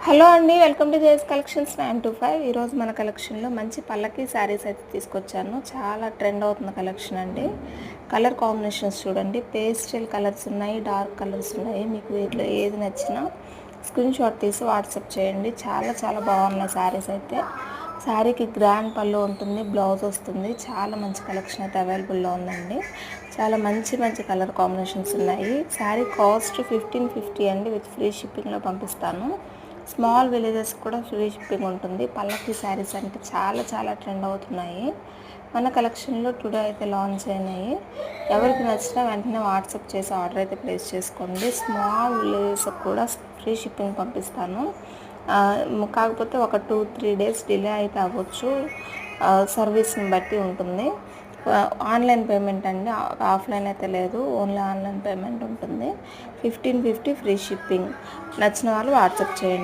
Hello అండి, welcome to JS collections 925. ఈరోజు మన కలెక్షన్లో మంచి పల్లకి శారీస్ అయితే తీసుకొచ్చాను. చాలా ట్రెండ్ అవుతున్న కలెక్షన్ అండి. కలర్ కాంబినేషన్స్ చూడండి, పేస్టల్ కలర్స్ ఉన్నాయి, డార్క్ కలర్స్ ఉన్నాయి. మీకు వీటిలో ఏది నచ్చినా స్క్రీన్ షాట్ తీసి వాట్సాప్ చేయండి. చాలా చాలా బాగున్నాయి శారీస్ అయితే. శారీకి గ్రాండ్ పళ్ళు ఉంటుంది, బ్లౌజ్ వస్తుంది. చాలా మంచి కలెక్షన్ అయితే అవైలబుల్లో ఉందండి. చాలా మంచి మంచి కలర్ కాంబినేషన్స్ ఉన్నాయి. శారీ కాస్ట్ 1550 అండి, విత్ ఫ్రీ షిప్పింగ్లో పంపిస్తాను. స్మాల్ విలేజెస్ కూడా ఫ్రీ షిప్పింగ్ ఉంటుంది. పల్లకి శారీస్ అంటే చాలా చాలా ట్రెండ్ అవుతున్నాయి. మన కలెక్షన్లో టుడే అయితే లాంచ్ అయినాయి. ఎవరికి నచ్చినా వెంటనే వాట్సాప్ చేసి ఆర్డర్ అయితే ప్లేస్ చేసుకోండి. స్మాల్ విలేజెస్ కూడా ఫ్రీ షిప్పింగ్ పంపిస్తాను. కాకపోతే ఒక 2-3 డేస్ డిలే అయితే అవ్వచ్చు, సర్వీస్ని బట్టి ఉంటుంది. ఆన్లైన్ పేమెంట్ అండి, ఆఫ్లైన్ అయితే లేదు, ఓన్లీ ఆన్లైన్ పేమెంట్ ఉంటుంది. 1550 ఫ్రీ షిప్పింగ్. నచ్చిన వాళ్ళు వాట్సాప్ చేయండి.